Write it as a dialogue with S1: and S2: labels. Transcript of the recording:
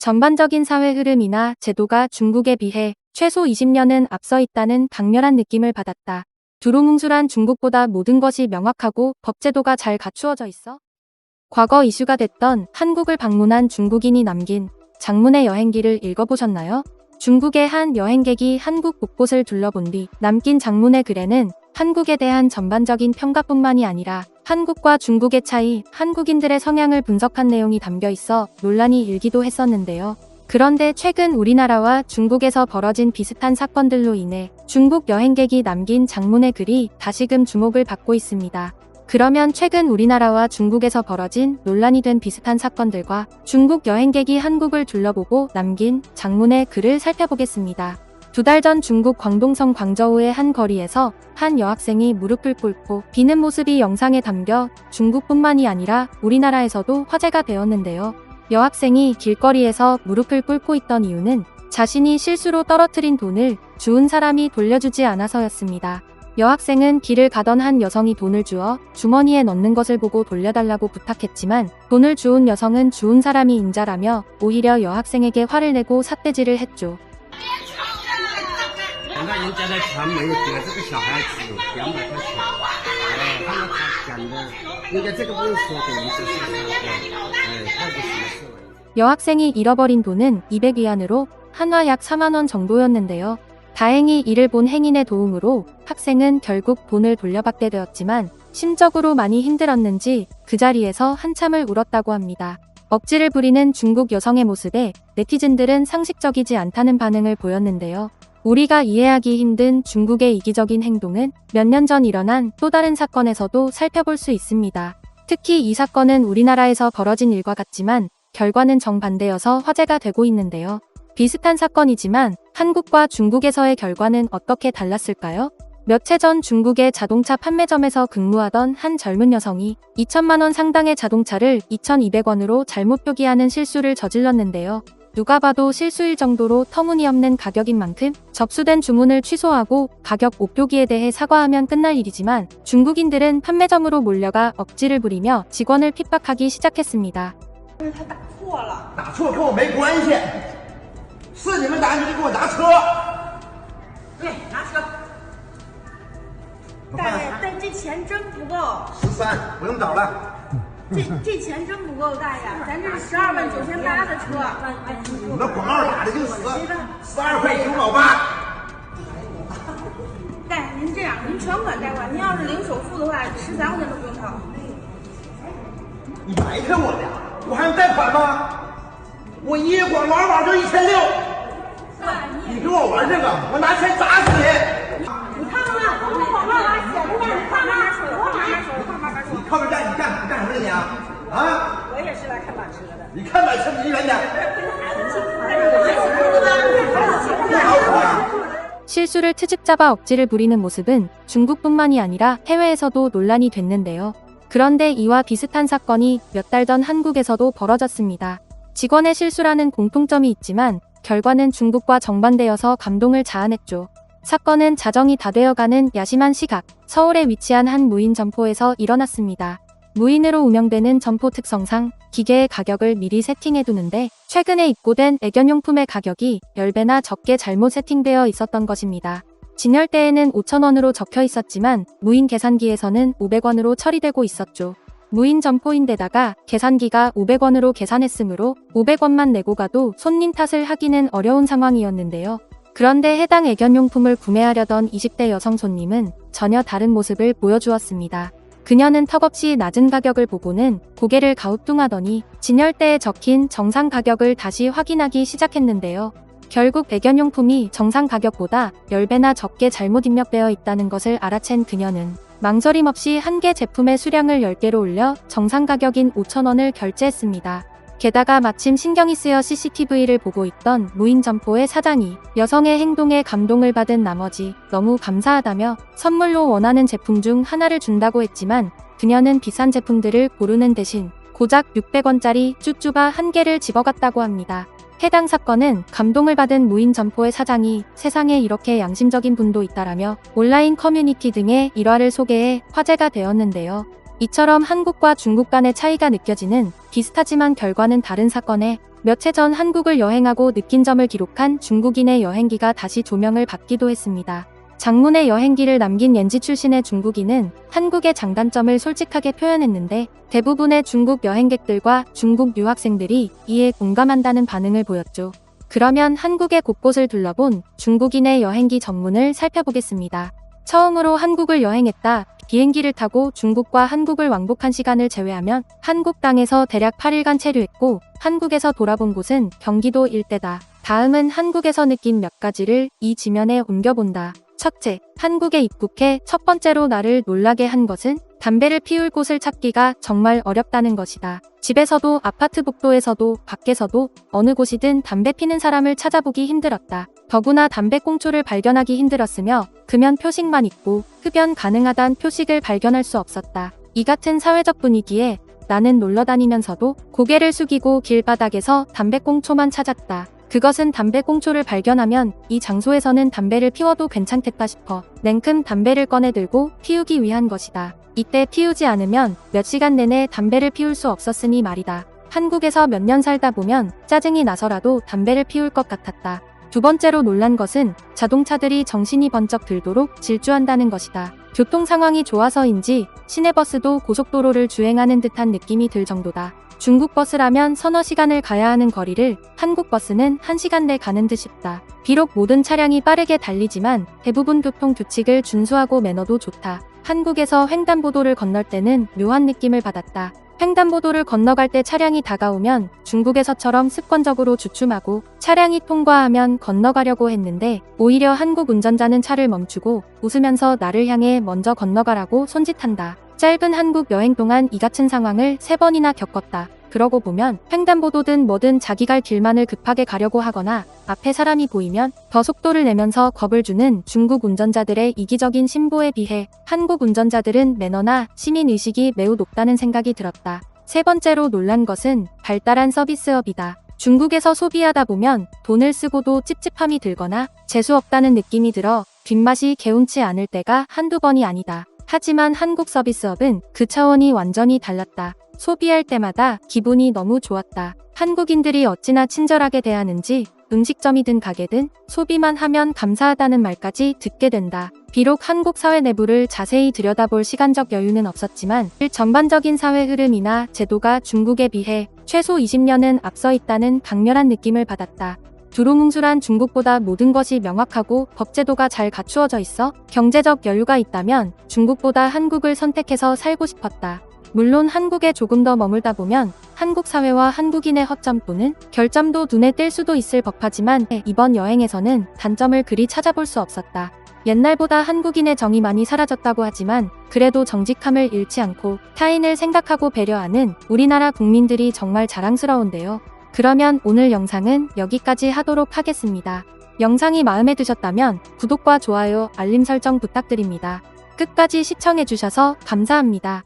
S1: 전반적인 사회 흐름이나 제도가 중국에 비해 최소 20년은 앞서 있다는 강렬한 느낌을 받았다. 두루뭉술한 중국보다 모든 것이 명확하고 법제도가 잘 갖추어져 있어. 과거 이슈가 됐던 한국을 방문한 중국인이 남긴 장문의 여행기를 읽어보셨나요? 중국의 한 여행객이 한국 곳곳을 둘러본 뒤 남긴 장문의 글에는 한국에 대한 전반적인 평가뿐만이 아니라 한국과 중국의 차이, 한국인들의 성향을 분석한 내용이 담겨 있어 논란이 일기도 했었는데요. 그런데 최근 우리나라와 중국에서 벌어진 비슷한 사건들로 인해 중국 여행객이 남긴 장문의 글이 다시금 주목을 받고 있습니다. 그러면 최근 우리나라와 중국에서 벌어진 논란이 된 비슷한 사건들과 중국 여행객이 한국을 둘러보고 남긴 장문의 글을 살펴보겠습니다. 2달 전 중국 광동성 광저우의 한 거리에서 한 여학생이 무릎을 꿇고 비는 모습이 영상에 담겨 중국뿐만이 아니라 우리나라에서도 화제가 되었는데요. 여학생이 길거리에서 무릎을 꿇고 있던 이유는 자신이 실수로 떨어뜨린 돈을 주운 사람이 돌려주지 않아서였습니다. 여학생은 길을 가던 한 여성이 돈을 주어 주머니에 넣는 것을 보고 돌려달라고 부탁했지만 돈을 주운 여성은 주운 사람이 인자라며 오히려 여학생에게 화를 내고 삿대질을 했죠.
S2: 现在人家的钱没有给这个小孩子200块钱，看到他讲的，人家这个不用说给人家说太不合适了。
S1: 여학생이 잃어버린 돈은 200위안으로 한화 약 4만 원 정도였는데요. 다행히 이를 본 행인의 도움으로 학생은 결국 돈을 돌려받게 되었지만 심적으로 많이 힘들었는지 그 자리에서 한참을 울었다고 합니다. 억지를 부리는 중국 여성의 모습에 네티즌들은 상식적이지 않다는 반응을 보였는데요. 우리가 이해하기 힘든 중국의 이기적인 행동은 몇 년 전 일어난 또 다른 사건에서도 살펴볼 수 있습니다. 특히 이 사건은 우리나라에서 벌어진 일과 같지만 결과는 정반대여서 화제가 되고 있는데요. 비슷한 사건이지만 한국과 중국에서의 결과는 어떻게 달랐을까요? 몇 해 전 중국의 자동차 판매점에서 근무하던 한 젊은 여성이 2천만 원 상당의 자동차를 2,200원으로 잘못 표기하는 실수를 저질렀는데요. 누가 봐도 실수일 정도로 터무니없는 가격인 만큼 접수된 주문을 취소하고 가격 오표기에 대해 사과하면 끝날 일이지만 중국인들은 판매점으로 몰려가 억지를 부리며 직원을 핍박하기 시작했습니다.
S2: 打错跟我没关系，是你们打你就给我拿车。对，拿车。
S3: 大爷，但这钱真不够。
S2: 13，不用找了。
S3: 这钱真不够，大爷，咱这12万9800的车。
S2: 你们广告打的就12块98。
S3: 大爷，您这样，您全款贷款，您要是零首付的话，13块钱都不用掏。
S2: 你埋汰我呢？我还用贷款吗？我一月光玩网就1600。你跟我玩这个，我拿钱砸死你！
S3: 你看看，我们广告上写着呢，你慢慢说，慢慢说，慢慢说。
S2: 你靠边站，你干什么的你啊？啊？
S3: 我也是来看马车的。
S2: 你看买车离远点。
S1: 실수를 트집 잡아 억지를 부리는 모습은 중국뿐만이 아니라 해외에서도 논란이 됐는데요. 그런데 이와 비슷한 사건이 몇 달 전 한국에서도 벌어졌습니다. 직원의 실수라는 공통점이 있지만 결과는 중국과 정반대여서 감동을 자아냈죠. 사건은 자정이 다 되어가는 야심한 시각, 서울에 위치한 한 무인 점포에서 일어났습니다. 무인으로 운영되는 점포 특성상 기계의 가격을 미리 세팅해두는데 최근에 입고된 애견용품의 가격이 10배나 적게 잘못 세팅되어 있었던 것입니다. 진열대에는 5,000원으로 적혀 있었지만 무인 계산기에서는 500원으로 처리되고 있었죠. 무인 점포인데다가 계산기가 500원으로 계산했으므로 500원만 내고 가도 손님 탓을 하기는 어려운 상황이었는데요. 그런데 해당 애견용품을 구매하려던 20대 여성 손님은 전혀 다른 모습을 보여주었습니다. 그녀는 턱없이 낮은 가격을 보고는 고개를 가우뚱하더니 진열대에 적힌 정상 가격을 다시 확인하기 시작했는데요. 결국 애견용품이 정상 가격보다 10배나 적게 잘못 입력되어 있다는 것을 알아챈 그녀는 망설임 없이 한 개 제품의 수량을 10개로 올려 정상 가격인 5,000원을 결제했습니다. 게다가 마침 신경이 쓰여 CCTV를 보고 있던 무인 점포의 사장이 여성의 행동에 감동을 받은 나머지 너무 감사하다며 선물로 원하는 제품 중 하나를 준다고 했지만 그녀는 비싼 제품들을 고르는 대신 고작 600원짜리 쭈쭈바 한 개를 집어갔다고 합니다. 해당 사건은 감동을 받은 무인 점포의 사장이 세상에 이렇게 양심적인 분도 있다라며 온라인 커뮤니티 등의 일화를 소개해 화제가 되었는데요. 이처럼 한국과 중국 간의 차이가 느껴지는 비슷하지만 결과는 다른 사건에 몇 해 전 한국을 여행하고 느낀 점을 기록한 중국인의 여행기가 다시 조명을 받기도 했습니다. 장문의 여행기를 남긴 옌지 출신의 중국인은 한국의 장단점을 솔직하게 표현했는데 대부분의 중국 여행객들과 중국 유학생들이 이에 공감한다는 반응을 보였죠. 그러면 한국의 곳곳을 둘러본 중국인의 여행기 전문을 살펴보겠습니다. 처음으로 한국을 여행했다. 비행기를 타고 중국과 한국을 왕복한 시간을 제외하면 한국 땅에서 대략 8일간 체류했고 한국에서 돌아본 곳은 경기도 일대다. 다음은 한국에서 느낀 몇 가지를 이 지면에 옮겨본다. 첫째, 한국에 입국해 첫 번째로 나를 놀라게 한 것은 담배를 피울 곳을 찾기가 정말 어렵다는 것이다. 집에서도 아파트 복도에서도 밖에서도 어느 곳이든 담배 피는 사람을 찾아보기 힘들었다. 더구나 담배 꽁초를 발견하기 힘들었으며 금연 표식만 있고 흡연 가능하단 표식을 발견할 수 없었다. 이 같은 사회적 분위기에 나는 놀러다니면서도 고개를 숙이고 길바닥에서 담배 꽁초만 찾았다. 그것은 담배 꽁초를 발견하면 이 장소에서는 담배를 피워도 괜찮겠다 싶어 냉큼 담배를 꺼내 들고 피우기 위한 것이다. 이때 피우지 않으면 몇 시간 내내 담배를 피울 수 없었으니 말이다. 한국에서 몇 년 살다 보면 짜증이 나서라도 담배를 피울 것 같았다. 두 번째로 놀란 것은 자동차들이 정신이 번쩍 들도록 질주한다는 것이다. 교통 상황이 좋아서인지 시내버스도 고속도로를 주행하는 듯한 느낌이 들 정도다. 중국 버스라면 서너 시간을 가야 하는 거리를 한국 버스는 1시간 내 가는 듯 싶다. 비록 모든 차량이 빠르게 달리지만 대부분 교통 규칙을 준수하고 매너도 좋다. 한국에서 횡단보도를 건널 때는 묘한 느낌을 받았다. 횡단보도를 건너갈 때 차량이 다가오면 중국에서처럼 습관적으로 주춤하고 차량이 통과하면 건너가려고 했는데 오히려 한국 운전자는 차를 멈추고 웃으면서 나를 향해 먼저 건너가라고 손짓한다. 짧은 한국 여행 동안 이 같은 상황을 3번이나 겪었다. 그러고 보면 횡단보도든 뭐든 자기 갈 길만을 급하게 가려고 하거나 앞에 사람이 보이면 더 속도를 내면서 겁을 주는 중국 운전자들의 이기적인 심보에 비해 한국 운전자들은 매너나 시민의식이 매우 높다는 생각이 들었다. 세 번째로 놀란 것은 발달한 서비스업이다. 중국에서 소비하다 보면 돈을 쓰고도 찝찝함이 들거나 재수없다는 느낌이 들어 뒷맛이 개운치 않을 때가 한두 번이 아니다. 하지만 한국 서비스업은 그 차원이 완전히 달랐다. 소비할 때마다 기분이 너무 좋았다. 한국인들이 어찌나 친절하게 대하는지 음식점이든 가게든 소비만 하면 감사하다는 말까지 듣게 된다. 비록 한국 사회 내부를 자세히 들여다볼 시간적 여유는 없었지만 전반적인 사회 흐름이나 제도가 중국에 비해 최소 20년은 앞서 있다는 강렬한 느낌을 받았다. 두루뭉술한 중국보다 모든 것이 명확하고 법제도가 잘 갖추어져 있어 경제적 여유가 있다면 중국보다 한국을 선택해서 살고 싶었다. 물론 한국에 조금 더 머물다 보면 한국 사회와 한국인의 허점 또는 결점도 눈에 띌 수도 있을 법하지만 이번 여행에서는 단점을 그리 찾아볼 수 없었다. 옛날보다 한국인의 정이 많이 사라졌다고 하지만 그래도 정직함을 잃지 않고 타인을 생각하고 배려하는 우리나라 국민들이 정말 자랑스러운데요. 그러면 오늘 영상은 여기까지 하도록 하겠습니다. 영상이 마음에 드셨다면 구독과 좋아요, 알림 설정 부탁드립니다. 끝까지 시청해주셔서 감사합니다.